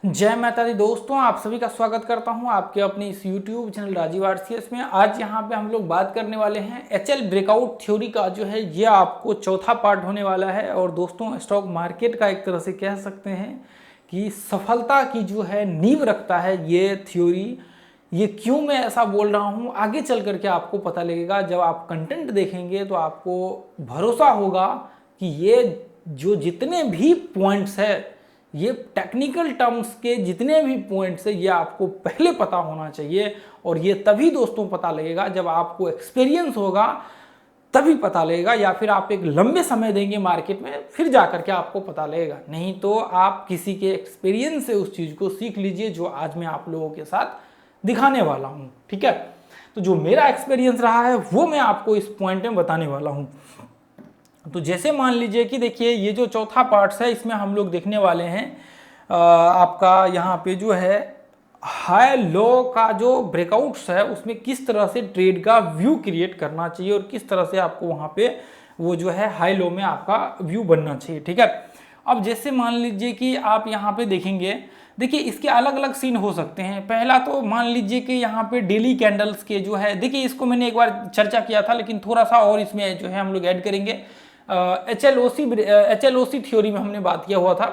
जय माता दी दोस्तों, आप सभी का स्वागत करता हूं आपके अपने इस YouTube चैनल राजीव आरसीएस में। आज यहां पे हम लोग बात करने वाले हैं एचएल ब्रेकआउट थ्योरी का जो है ये आपको चौथा पार्ट होने वाला है। और दोस्तों, स्टॉक मार्केट का एक तरह से कह सकते हैं कि सफलता की जो है नींव रखता है ये थ्योरी। ये क्यों मैं ऐसा बोल रहा हूँ आगे चल करके आपको पता लगेगा। जब आप कंटेंट देखेंगे तो आपको भरोसा होगा कि ये जो जितने भी पॉइंट्स है, ये टेक्निकल टर्म्स के जितने भी पॉइंट्स है, ये आपको पहले पता होना चाहिए। और ये तभी दोस्तों पता लगेगा जब आपको एक्सपीरियंस होगा, तभी पता लगेगा। या फिर आप एक लंबे समय देंगे मार्केट में, फिर जाकर के आपको पता लगेगा। नहीं तो आप किसी के एक्सपीरियंस से उस चीज़ को सीख लीजिए जो आज मैं आप लोगों के साथ दिखाने वाला हूँ। ठीक है, तो जो मेरा एक्सपीरियंस रहा है वो मैं आपको इस पॉइंट में बताने वाला हूँ। तो जैसे मान लीजिए कि देखिए, ये जो चौथा पार्ट्स है इसमें हम लोग देखने वाले हैं आपका यहाँ पे जो है हाई लो का जो ब्रेकआउट्स है उसमें किस तरह से ट्रेड का व्यू क्रिएट करना चाहिए और किस तरह से आपको वहाँ पे वो जो है हाई लो में आपका व्यू बनना चाहिए। ठीक है, अब जैसे मान लीजिए कि आप यहाँ पे देखेंगे, देखिए इसके अलग अलग सीन हो सकते हैं। पहला तो मान लीजिए कि यहाँ पे डेली कैंडल्स के जो है, देखिए इसको मैंने एक बार चर्चा किया था लेकिन थोड़ा सा और इसमें जो है हम लोग ऐड करेंगे। एच एल ओ सी थ्योरी में हमने बात किया हुआ था।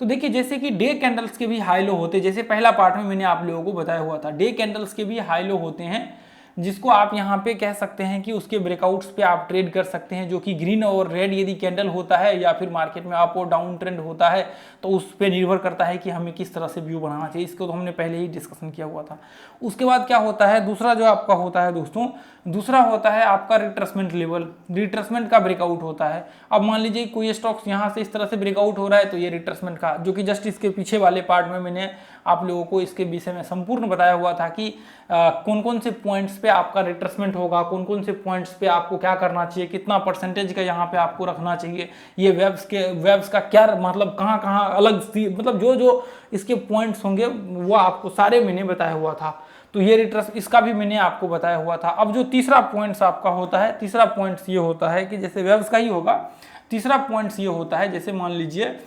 तो देखिए जैसे कि डे कैंडल्स के भी हाई लो होते हैं, जैसे पहला पार्ट में मैंने आप लोगों को बताया हुआ था, डे कैंडल्स के भी हाई लो होते हैं जिसको आप यहाँ पे कह सकते हैं कि उसके ब्रेकआउट्स पे आप ट्रेड कर सकते हैं, जो कि ग्रीन और रेड यदि कैंडल होता है या फिर मार्केट में अप और डाउन ट्रेंड होता है तो उस पर निर्भर करता है कि हमें किस तरह से व्यू बनाना चाहिए। इसको तो हमने पहले ही डिस्कशन किया हुआ था। उसके बाद क्या होता है, दूसरा जो आपका होता है दोस्तों, दूसरा होता है आपका रिट्रेसमेंट लेवल, रिट्रेसमेंट का ब्रेकआउट होता है। अब मान लीजिए कोई स्टॉक्स यहाँ से इस तरह से ब्रेकआउट हो रहा है तो ये रिट्रेसमेंट का, जो कि जस्ट इसके पीछे वाले पार्ट में मैंने आप लोगों को इसके विषय में संपूर्ण बताया हुआ था कि कौन कौन से पॉइंट्स पे आपका रिट्रेसमेंट होगा, कौन कौन से पॉइंट्स पे आपको क्या करना चाहिए, कितना परसेंटेज का यहाँ पे आपको रखना चाहिए, ये वेब्स का क्या मतलब कहाँ कहाँ अलग मतलब जो जो इसके पॉइंट्स होंगे वो आपको सारे मैंने बताया हुआ था। तो ये रिट्रेस इसका भी मैंने आपको बताया हुआ था। अब जो तीसरा पॉइंट्स आपका होता है, तीसरा पॉइंट्स ये होता है कि जैसे वेब्स का ही होगा, तीसरा पॉइंट्स ये होता है जैसे मान लीजिए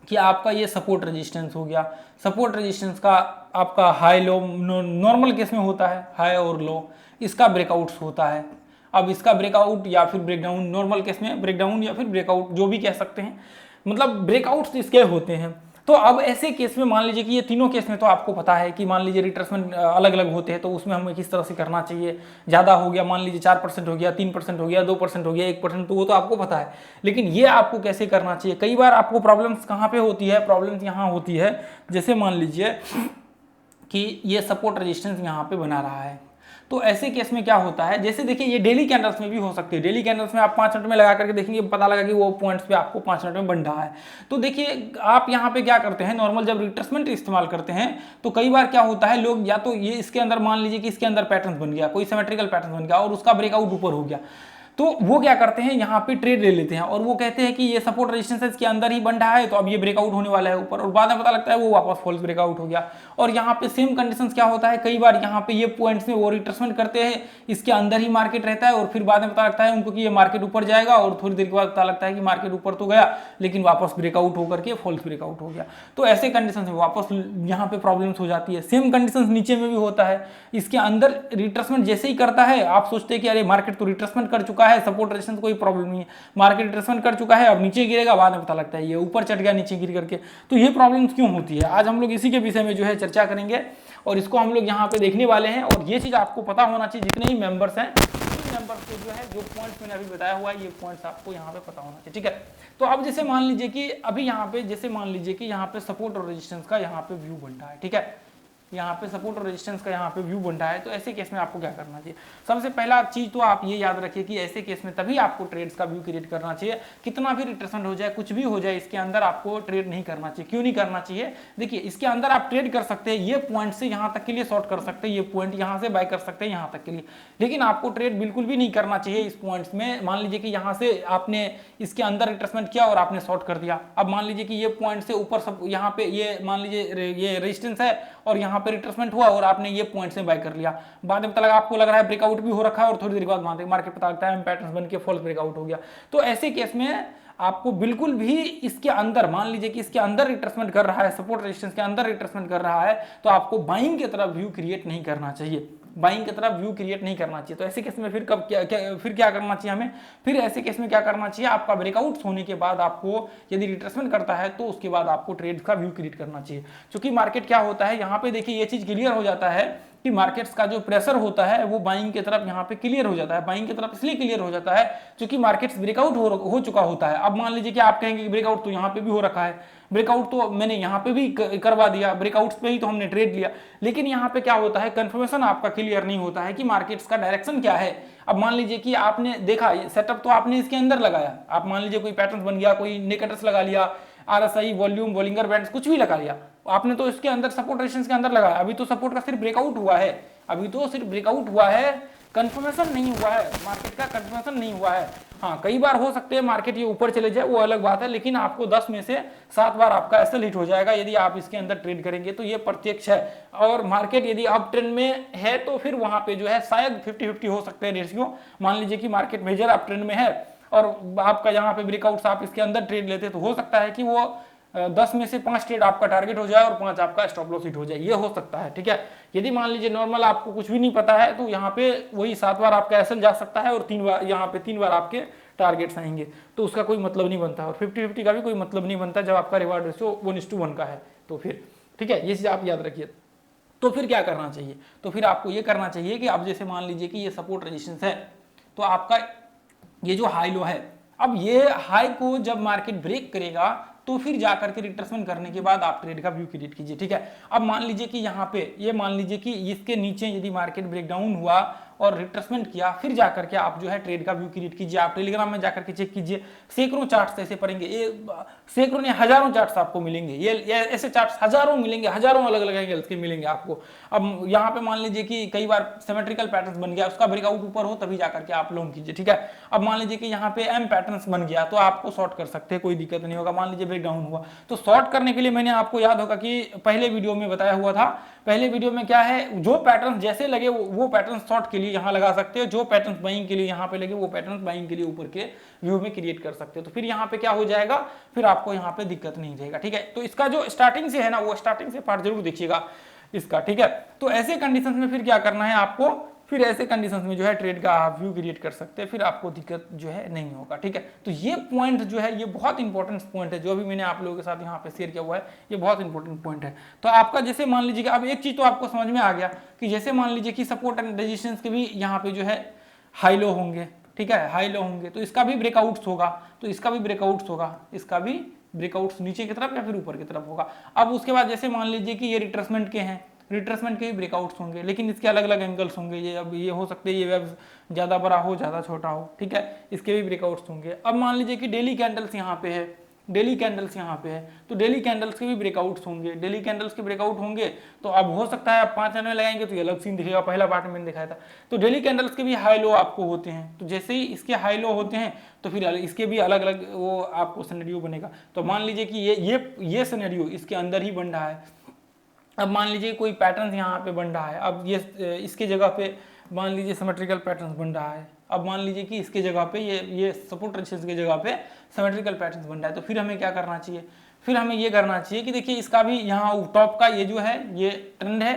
कि आपका ये सपोर्ट रेजिस्टेंस हो गया। सपोर्ट रेजिस्टेंस का आपका हाई लो नॉर्मल केस में होता है, हाई और लो इसका ब्रेकआउट्स होता है। अब इसका ब्रेकआउट या फिर ब्रेकडाउन, नॉर्मल केस में ब्रेकडाउन या फिर ब्रेकआउट जो भी कह सकते हैं, मतलब ब्रेकआउट्स इसके होते हैं। तो अब ऐसे केस में मान लीजिए कि ये तीनों केस में तो आपको पता है कि मान लीजिए रिट्रेसमेंट अलग अलग होते हैं तो उसमें हमें किस तरह से करना चाहिए। ज़्यादा हो गया, मान लीजिए 4% हो गया, 3% हो गया, 2% हो गया, 1%, तो वो तो आपको पता है। लेकिन ये आपको कैसे करना चाहिए, कई बार आपको प्रॉब्लम्स कहाँ पे होती है, प्रॉब्लम्स यहाँ होती है जैसे मान लीजिए कि ये सपोर्ट रेजिस्टेंस यहाँ पे बना रहा है। तो ऐसे केस में क्या होता है, जैसे देखिए ये डेली कैंडल्स में भी हो सकती है। डेली कैंडल्स में आप 5 मिनट में लगा करके देखेंगे, पता लगा कि वो पॉइंट्स पे आपको 5 मिनट में बन रहा है। तो देखिए आप यहाँ पे क्या करते हैं, नॉर्मल जब रिट्रेसमेंट इस्तेमाल करते हैं तो कई बार क्या होता है, लोग या तो ये इसके अंदर मान लीजिए कि इसके अंदर पैटर्न बन गया, कोई सिमेट्रिकल पैटर्न बन गया और उसका ब्रेकआउट ऊपर हो गया, तो वो क्या करते हैं यहाँ पे ट्रेड ले लेते हैं और वो कहते हैं कि ये सपोर्ट रेजिस्टेंस इसके अंदर ही बन रहा है तो अब ये ब्रेकआउट होने वाला है ऊपर, और बाद में पता लगता है वो वापस फॉल्स ब्रेकआउट हो गया। और यहाँ पे सेम कंडीशंस क्या होता है, कई बार यहाँ पे ये पॉइंट्स में वो रिट्रेसमेंट करते हैं, इसके अंदर ही मार्केट रहता है और फिर बाद में पता लगता है उनको कि ये मार्केट ऊपर जाएगा और थोड़ी देर के बाद पता लगता है कि मार्केट ऊपर तो गया लेकिन वापस ब्रेकआउट होकर के फॉल्स ब्रेकआउट हो गया। तो ऐसे कंडीशन में वापस यहाँ पे प्रॉब्लम्स हो जाती है। सेम कंडीशन नीचे में भी होता है, इसके अंदर रिट्रेसमेंट जैसे ही करता है आप सोचते हैं कि अरे मार्केट तो रिट्रेसमेंट कर चुका है, सपोर्ट रेजिस्टेंस कोई प्रॉब्लम नहीं है, मार्केट रिट्रेसमेंट कर चुका है, अब नीचे गिरेगा, बाद में पता लगता है ये ऊपर चढ़ गया नीचे गिर करके। तो ये प्रॉब्लम्स क्यों होती है, आज हम लोग इसी के विषय में जो है चर्चा करेंगे और इसको हम लोग यहाँ पे देखने वाले हैं। और ये चीज आपको पता होना चाहिए, जितने ही मेंबर्स हैं नंबर्स को जो है, जो पॉइंट्स मैंने अभी बताया हुआ है ये पॉइंट्स आपको यहाँ पे पता होना चाहिए। ठीक है, तो अब जैसे मान लीजिए कि अभी यहाँ पे जैसे मान लीजिए कि यहाँ पे सपोर्ट और रेजिस्टेंस का यहाँ पे व्यू बन रहा है। ठीक है, यहाँ पे सपोर्ट और रेजिस्टेंस का यहाँ पे व्यू बन रहा है। तो ऐसे केस में आपको क्या करना चाहिए, सबसे पहला चीज तो आप ये याद रखिए कि ऐसे केस में तभी आपको ट्रेड्स का व्यू क्रिएट करना चाहिए। कितना भी रिट्रेसमेंट हो जाए, कुछ भी हो जाए, इसके अंदर आपको ट्रेड नहीं करना चाहिए। क्यों नहीं करना चाहिए, देखिए इसके अंदर आप ट्रेड कर सकते हैं, ये पॉइंट से यहाँ तक के लिए शॉर्ट कर सकते हैं, ये पॉइंट यहाँ से बाय कर सकते हैं यहाँ तक के लिए, लेकिन आपको ट्रेड बिल्कुल भी नहीं करना चाहिए इस पॉइंट्स में। मान लीजिए कि यहाँ से आपने इसके अंदर रिट्रेसमेंट किया और आपने शॉर्ट कर दिया, अब मान लीजिए कि ये पॉइंट से ऊपर सब यहाँ पे ये मान लीजिए ये रेजिस्टेंस है और यहाँ पे रिट्रेसमेंट हुआ और आपने ये पॉइंट से बाय कर लिया, बाद में पता लगा आपको लग रहा है ब्रेकआउट भी हो रखा है और थोड़ी देर बाद मार्केट पता लगता है पैटर्न बन के फॉल्स ब्रेकआउट हो गया। तो ऐसे केस में आपको बिल्कुल भी इसके अंदर, मान लीजिए कि इसके अंदर रिट्रेसमेंट कर रहा है, सपोर्ट रेजिस्टेंस के अंदर रिट्रेसमेंट कर रहा है, तो आपको बाइंग की तरफ व्यू क्रिएट नहीं करना चाहिए, बाइंग की तरफ व्यू क्रिएट नहीं करना चाहिए। तो ऐसे केस में फिर क्या करना चाहिए हमें, फिर ऐसे केस में क्या करना चाहिए, आपका ब्रेकआउट होने के बाद आपको यदि रिट्रेसमेंट करता है तो उसके बाद आपको ट्रेड का व्यू क्रिएट करना चाहिए। क्योंकि मार्केट क्या होता है, यहाँ पे देखिए ये चीज क्लियर हो जाता है कि मार्केट्स का जो प्रेशर होता है वो बाइंग की तरफ यहाँ पे क्लियर हो जाता है। बाइंग की तरफ इसलिए क्लियर हो जाता है क्योंकि मार्केट्स ब्रेकआउट हो चुका होता है। अब मान लीजिए कि आप कहेंगे कि ब्रेकआउट तो यहाँ पे भी हो रखा है, ब्रेकआउट तो मैंने यहाँ पे भी करवा दिया, ब्रेकआउट्स पे ही तो हमने ट्रेड लिया, लेकिन यहाँ पे क्या होता है, कंफर्मेशन आपका क्लियर नहीं होता है कि मार्केट्स का डायरेक्शन क्या है। अब मान लीजिए कि आपने देखा सेटअप तो आपने इसके अंदर लगाया, आप मान लीजिए कोई पैटर्न बन गया, कोई नेकेटर्स लगा लिया, आरएसआई, वॉल्यूम, बॉलिंगर बैंड्स कुछ भी लगा लिया आपने, तो इसके अंदर सपोर्ट रेजिस्टेंस के अंदर लगाया। अभी तो सपोर्ट का सिर्फ ब्रेकआउट हुआ है, अभी तो सिर्फ ब्रेकआउट हुआ है, कंफर्मेशन नहीं हुआ है, मार्केट का कंफर्मेशन नहीं हुआ है। हाँ, कई बार हो सकते हैं मार्केट ये ऊपर चले जाए, वो अलग बात है, लेकिन आपको 10 में से 7 बार आपका एसएल हिट हो जाएगा यदि आप इसके अंदर ट्रेड करेंगे, तो ये प्रत्यक्ष है। और मार्केट यदि अप ट्रेंड में है तो फिर वहां पे जो है शायद 50-50 हो सकते हैं रेशियो। मान लीजिए कि मार्केट मेजर अप ट्रेंड में है और आपका यहाँ पे ब्रेकआउट्स आप इसके अंदर ट्रेड लेते, तो हो सकता है कि वो 10 में से 5 ट्रेड आपका टारगेट हो जाए और 5 आपका स्टॉप लॉस हिट हो जाए, ये हो सकता है। ठीक है, यदि मान लीजिए नॉर्मल आपको कुछ भी नहीं पता है तो यहाँ पे वही 7 बार आपका एसएल जा सकता है और 3 बार यहाँ पे 3 बार आपके टारगेट्स आएंगे, तो उसका कोई मतलब नहीं बनता। और 50-50 का भी कोई मतलब नहीं बनता जब आपका रिवार्ड रेशियो 1:1 का है, तो फिर ठीक है, ये चीज आप याद रखिए। तो फिर क्या करना चाहिए, तो फिर आपको ये करना चाहिए कि अब जैसे मान लीजिए कि ये सपोर्ट रेजिस्टेंस है, तो आपका ये जो हाई लो है, अब ये हाई को जब मार्केट ब्रेक करेगा तो फिर जाकर के रिट्रेसमेंट करने के बाद आप ट्रेड का व्यू क्रिएट कीजिए। ठीक है, अब मान लीजिए कि यहाँ पे ये मान लीजिए कि इसके नीचे यदि मार्केट ब्रेकडाउन हुआ और रिट्रेसमेंट किया, फिर जाकर के आप जो है ट्रेड का व्यू क्रिएट कीजिए। आप टेलीग्राम में जाकर के चेक कीजिए, सैकड़ों चार्ट्स ऐसे पड़ेंगे, ये सैकड़ों नहीं हजारों चार्ट्स आपको मिलेंगे, ये ऐसे चार्ट्स हजारों मिलेंगे, हजारों अलग अलग एंगल्स के मिलेंगे आपको। अब यहाँ पे मान लीजिए कि कई बार सिमेट्रिकल पैटर्न बन गया, उसका ब्रेकआउट ऊपर हो तभी जाकर के आप लॉन्ग कीजिए। ठीक है, अब मान लीजिए कि यहाँ पे एम पैटर्न बन गया तो आपको शॉर्ट कर सकते हैं, कोई दिक्कत नहीं होगा। मान लीजिए ब्रेकडाउन हुआ तो शॉर्ट करने के लिए मैंने आपको याद होगा कि पहले वीडियो में बताया हुआ था, पहले वीडियो में क्या है, जो पैटर्न जैसे लगे वो पैटर्न शॉर्ट के लिए यहाँ लगा सकते हो, जो पैटर्न बाइंग के लिए यहाँ पे लगे वो पैटर्न बाइंग के लिए ऊपर के व्यू में क्रिएट कर सकते हो। तो फिर यहाँ पे क्या हो जाएगा, फिर आपको यहाँ पे दिक्कत नहीं रहेगा। ठीक है, तो इसका जो स्टार्टिंग से है ना, वो स्टार्टिंग से पार्ट जरूर देखिएगा इसका। ठीक है, तो ऐसे कंडीशन में फिर क्या करना है आपको, फिर ऐसे कंडीशंस में जो है ट्रेड का आप व्यू क्रिएट कर सकते हैं, फिर आपको दिक्कत जो है नहीं होगा। ठीक है, तो ये पॉइंट जो है ये बहुत इंपॉर्टेंट पॉइंट है, जो भी मैंने आप लोगों के साथ यहाँ पे शेयर किया हुआ है, ये बहुत इंपॉर्टेंट पॉइंट है। तो आपका जैसे मान लीजिए कि अब एक चीज तो आपको समझ में आ गया कि जैसे मान लीजिए कि सपोर्ट एंड रेजिस्टेंस के भी यहाँ पे जो है हाई लो होंगे। ठीक है, हाई लो होंगे तो इसका भी ब्रेकआउट्स होगा, तो इसका भी ब्रेकआउट्स होगा, इसका भी ब्रेकआउट्स नीचे की तरफ या फिर ऊपर की तरफ होगा। अब उसके बाद जैसे मान लीजिए कि ये रिट्रेसमेंट के हैं, रिट्रेसमेंट के भी ब्रेकआउट्स होंगे, लेकिन इसके अलग अलग एंगल्स होंगे। ये अब ये हो सकते हैं ये वेब ज़्यादा बड़ा हो, ज़्यादा छोटा हो। ठीक है, इसके भी ब्रेकआउट्स होंगे। अब मान लीजिए कि डेली कैंडल्स यहाँ पे है, डेली कैंडल्स यहाँ पे है, तो डेली कैंडल्स के भी ब्रेकआउट्स होंगे, डेली कैंडल्स के ब्रेकआउट होंगे। तो अब हो सकता है आप 5 चैनल लगाएंगे तो ये अलग सीन दिखेगा, पहला पार्ट में मैंने दिखाया था। तो डेली कैंडल्स के भी हाई लो आपको होते हैं, तो जैसे ही इसके हाई लो होते हैं तो फिर इसके भी अलग अलग वो आपको सिनेरियो बनेगा। तो मान लीजिए कि ये सिनेरियो इसके अंदर ही बन रहा है। अब मान लीजिए कोई पैटर्न यहाँ पे बन रहा है, अब ये इसके जगह पे मान लीजिए सिमेट्रिकल पैटर्न बन रहा है। अब मान लीजिए कि इसके जगह पे ये सपोर्ट रेजिस्टेंस की जगह पे सिमेट्रिकल पैटर्न बन रहा है, तो फिर हमें क्या करना चाहिए, फिर हमें ये करना चाहिए कि देखिए इसका भी यहाँ टॉप का ये जो है ये ट्रेंड है,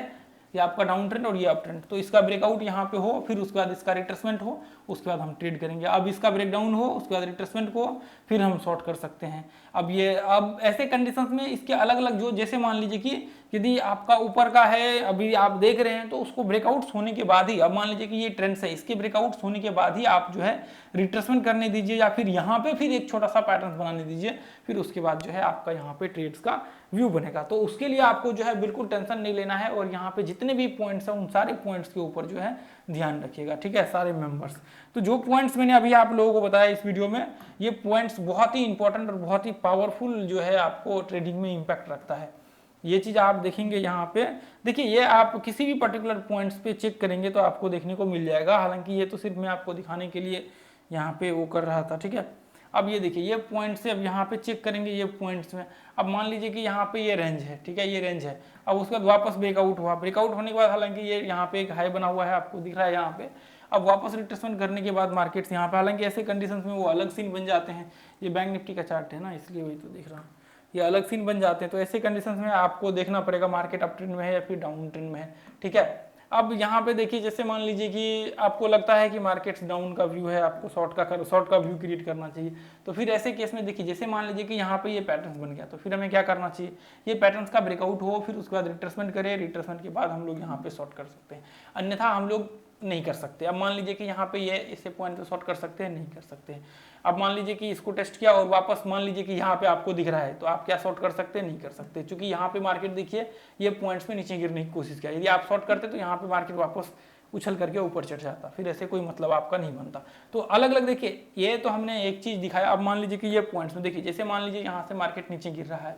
ये आपका डाउन ट्रेंड और ये अप ट्रेंड, तो इसका ब्रेकआउट यहाँ पे हो, फिर उसके बाद इसका रिट्रेसमेंट हो, उसके बाद हम ट्रेड करेंगे। अब इसका ब्रेकडाउन हो, उसके बाद रिट्रेसमेंट को, फिर हम शॉर्ट कर सकते हैं। अब ऐसे कंडीशंस में इसके अलग अलग जो, जैसे मान लीजिए कि यदि आपका ऊपर का है अभी आप देख रहे हैं, तो उसको ब्रेकआउट्स होने के बाद ही, अब मान लीजिए कि ये ट्रेंड्स है, इसके ब्रेकआउट्स होने के बाद ही आप जो है रिट्रेसमेंट करने दीजिए, या फिर यहाँ पे फिर एक छोटा सा पैटर्न बनाने दीजिए, फिर उसके बाद जो है आपका यहाँ पे ट्रेड्स का व्यू बनेगा। तो उसके लिए आपको जो है बिल्कुल टेंशन नहीं लेना है, और यहाँ पे जितने भी पॉइंट्स हैं उन सारे पॉइंट्स के ऊपर जो है ध्यान रखिएगा। ठीक है, सारे मेंबर्स। तो जो पॉइंट्स मैंने अभी आप लोगों को बताया इस वीडियो में, ये पॉइंट्स बहुत ही इंपॉर्टेंट और बहुत ही पावरफुल जो है आपको ट्रेडिंग में इम्पैक्ट रखता है। ये चीज आप देखेंगे यहाँ पे, देखिए ये आप किसी भी पर्टिकुलर पॉइंट्स पे चेक करेंगे तो आपको देखने को मिल जाएगा। हालांकि ये तो सिर्फ मैं आपको दिखाने के लिए यहाँ पे वो कर रहा था। ठीक है, अब ये देखिए ये पॉइंट से अब यहाँ पे चेक करेंगे ये पॉइंट्स में। अब मान लीजिए कि यहाँ पे ये रेंज है, ठीक है, ये रेंज है। अब उसके बाद वापस ब्रेकआउट हुआ, ब्रेकआउट होने के बाद हालांकि ये यहाँ पे एक हाई बना हुआ है, आपको दिख रहा है यहाँ पे। अब वापस रिट्रेसमेंट करने के बाद मार्केट्स यहाँ पे, हालांकि ऐसे कंडीशंस में वो अलग सीन बन जाते हैं, ये बैंक निफ्टी का चार्ट है ना इसलिए वही तो दिख रहा है, ये अलग सीन बन जाते हैं। तो ऐसे कंडीशंस में आपको देखना पड़ेगा मार्केट अप ट्रेंड में है या फिर डाउन ट्रेंड में है, ठीक है। अब यहाँ पे देखिए, जैसे मान लीजिए कि आपको लगता है कि मार्केट्स डाउन का व्यू है, आपको शॉर्ट का व्यू क्रिएट करना चाहिए, तो फिर ऐसे केस में देखिए, जैसे मान लीजिए कि यहाँ पे ये पैटर्न्स बन गया, तो फिर हमें क्या करना चाहिए, ये पैटर्न्स का ब्रेकआउट हो, फिर उसके बाद रिट्रेसमेंट करें, रिट्रेसमेंट के बाद हम लोग यहाँ पे शॉर्ट कर सकते हैं, अन्यथा हम लोग नहीं कर सकते। अब मान लीजिए कि यहाँ पे ये इसे पॉइंट पे शॉर्ट कर सकते हैं, नहीं कर सकते हैं। अब मान लीजिए कि इसको टेस्ट किया और वापस मान लीजिए कि यहाँ पे आपको दिख रहा है, तो आप क्या शॉर्ट कर सकते हैं, नहीं कर सकते, क्योंकि यहाँ पे मार्केट देखिए ये पॉइंट्स में नीचे गिरने की कोशिश किया, यदि आप शॉर्ट करते तो यहाँ पे मार्केट वापस उछल करके ऊपर चढ़ जाता, फिर ऐसे कोई मतलब आपका नहीं बनता। तो अलग अलग देखिए, ये तो हमने एक चीज दिखाया। अब मान लीजिए कि ये पॉइंट्स में देखिए, जैसे मान लीजिए यहाँ से मार्केट नीचे गिर रहा है,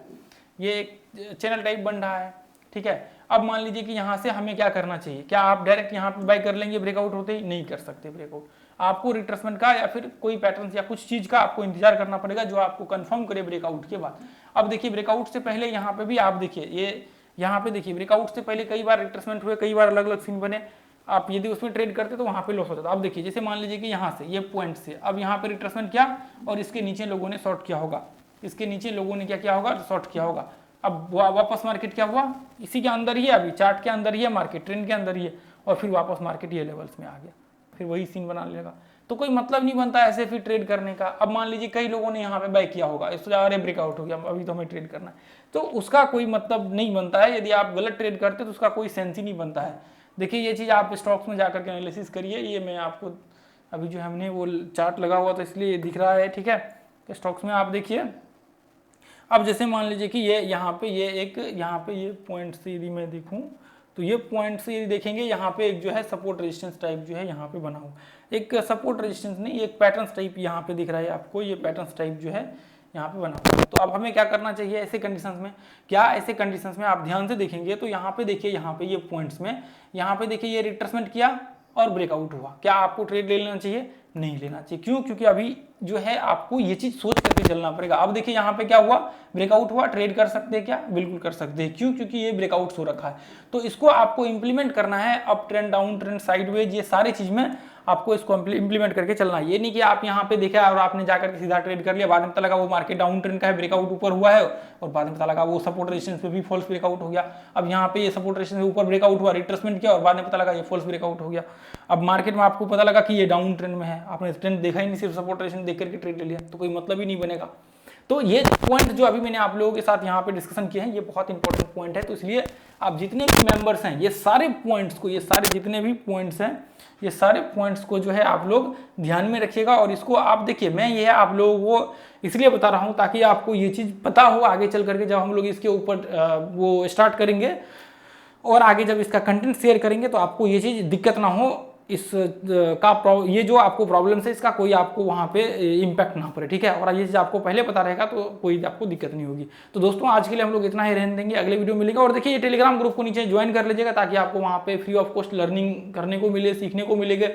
ये एक चैनल टाइप बन रहा है, ठीक है। अब मान लीजिए कि यहाँ से हमें क्या करना चाहिए, क्या आप डायरेक्ट यहाँ पे बाय कर लेंगे ब्रेकआउट होते ही, नहीं कर सकते ब्रेकआउट, आपको रिट्रेसमेंट का या फिर कोई पैटर्न या कुछ चीज का आपको इंतजार करना पड़ेगा जो आपको कंफर्म करे ब्रेकआउट के बाद। अब देखिए ब्रेकआउट से पहले यहाँ पे भी आप देखिए, ये यहाँ पे देखिए ब्रेकआउट से पहले कई बार रिट्रेसमेंट हुए, कई बार अलग अलग सीन बने, आप यदि उसमें ट्रेड करते तो वहां पे लॉस होता था। अब देखिए, जैसे मान लीजिए कि यहाँ से ये पॉइंट से अब यहाँ पे रिट्रेसमेंट किया और इसके नीचे लोगों ने शॉर्ट किया होगा, इसके नीचे लोगों ने क्या किया होगा, शॉर्ट किया होगा। अब वापस मार्केट क्या हुआ, इसी के अंदर ही है, अभी चार्ट के अंदर ही है मार्केट, ट्रेंड के अंदर ही है, और फिर वापस मार्केट ये लेवल्स में आ गया, फिर वही सीन बना लेगा। तो कोई मतलब नहीं बनता ऐसे फिर ट्रेड करने का। अब मान लीजिए कई लोगों ने यहाँ पे बाय किया होगा, इससे अरे ब्रेकआउट हो गया, अभी तो हमें ट्रेड करना है, तो उसका कोई मतलब नहीं बनता है। यदि आप गलत ट्रेड करते तो उसका कोई सेंस ही नहीं बनता है। देखिए ये चीज़ आप स्टॉक्स में जाकर के एनालिसिस करिए, ये मैं आपको अभी जो हमने वो चार्ट लगा हुआ तो इसलिए दिख रहा है, ठीक है। तो स्टॉक्स में आप देखिए, अब जैसे मान लीजिए कि ये यहाँ पे ये एक यहाँ पे ये पॉइंट से यदि मैं देखूँ तो ये पॉइंट से यदि देखेंगे यहाँ पे एक जो है सपोर्ट रेजिस्टेंस टाइप जो है यहाँ पे बना हुआ, एक सपोर्ट रेजिस्टेंस नहीं, एक पैटर्न्स टाइप यहाँ पे दिख रहा है आपको, ये पैटर्न्स टाइप जो है यहाँ पे बना हुआ है। तो अब हमें क्या करना चाहिए ऐसे कंडीशंस में, क्या ऐसे कंडीशंस में आप ध्यान से देखेंगे तो यहाँ पे देखिए, यहाँ पे ये पॉइंट्स में यहाँ पे देखिए ये रिट्रेसमेंट किया और ब्रेकआउट हुआ, क्या आपको ट्रेड ले लेना चाहिए, नहीं लेना चाहिए। क्यों, क्योंकि अभी जो है आपको ये चीज सोच करके चलना पड़ेगा। अब देखिए यहाँ पे क्या हुआ, ब्रेकआउट हुआ, ट्रेड कर सकते हैं क्या, बिल्कुल कर सकते हैं। क्यों, क्योंकि ये ब्रेकआउट हो रखा है। तो इसको आपको इंप्लीमेंट करना है, up trend, down trend, sideways, ये सारी चीज में आपको इसको इंप्लीमेंट करके चलना है। ये नहीं कि आप यहाँ पे देखा और आपने जाकर के सीधा ट्रेड कर लिया, बाद में पता लगा वो मार्केट डाउन ट्रेंड का है, ब्रेकआउट ऊपर हुआ है, और बाद में पता लगा वो सपोर्ट रेजिस्टेंस पे भी फॉल्स ब्रेकआउट हो गया। अब यहाँ पे ये सपोर्ट रेजिस्टेंस ऊपर ब्रेकआउट हुआ, रिट्रेसमेंट किया, और बाद में पता लगा ये फॉल्स ब्रेकआउट हो गया। अब मार्केट में आपको पता लगा कि ये डाउन ट्रेंड में है, आपने ट्रेंड देखा ही नहीं, सिर्फ सपोर्ट रेजिस्टेंस देख करके ट्रेड ले लिया, तो कोई मतलब ही नहीं बनेगा। तो ये पॉइंट जो अभी मैंने आप लोगों के साथ यहाँ पे डिस्कशन किए हैं, ये बहुत इंपॉर्टेंट पॉइंट है। तो इसलिए आप जितने भी मेंबर्स हैं, ये सारे पॉइंट्स को, ये सारे जितने भी पॉइंट्स हैं, ये सारे पॉइंट्स को जो है आप लोग ध्यान में रखिएगा। और इसको आप देखिए, मैं ये आप लोगों को इसलिए बता रहा हूँ ताकि आपको ये चीज़ पता हो आगे चल करके, जब हम लोग इसके ऊपर वो स्टार्ट करेंगे और आगे जब इसका कंटेंट शेयर करेंगे तो आपको ये चीज़ दिक्कत ना हो, इस का ये जो आपको प्रॉब्लम है इसका कोई आपको वहाँ पे इम्पैक्ट ना पड़े, ठीक है। और ये चीज़ आपको पहले पता रहेगा तो कोई आपको दिक्कत नहीं होगी। तो दोस्तों आज के लिए हम लोग इतना ही रहने देंगे, अगले वीडियो मिलेगा। और देखिए ये टेलीग्राम ग्रुप को नीचे ज्वाइन कर लीजिएगा ताकि आपको वहाँ पे फ्री ऑफ कॉस्ट लर्निंग करने को मिले, सीखने को मिलेगा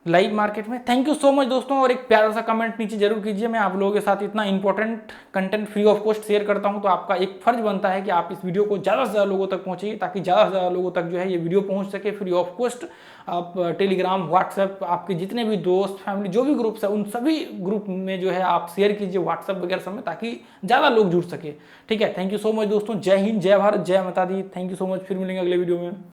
लाइव मार्केट में। थैंक यू सो मच दोस्तों, और एक प्यारा सा कमेंट नीचे जरूर कीजिए। मैं आप लोगों के साथ इतना important content free of cost share करता हूं तो आपका एक फर्ज बनता है कि आप इस वीडियो को ज़्यादा से ज़्यादा लोगों तक पहुंचाइए, ताकि ज़्यादा से ज़्यादा लोगों तक जो है ये वीडियो पहुंच सके फ्री ऑफ कॉस्ट। आप टेलीग्राम, व्हाट्सएप, आपके जितने भी दोस्त, फैमिली, जो भी ग्रुप्स है उन सभी ग्रुप में जो है आप शेयर कीजिए व्हाट्सएप वगैरह सब में, ताकि ज़्यादा लोग जुड़ सके, ठीक है। थैंक यू सो मच दोस्तों, जय हिंद, जय भारत, जय माता दी। थैंक यू सो मच, फिर मिलेंगे अगले वीडियो में।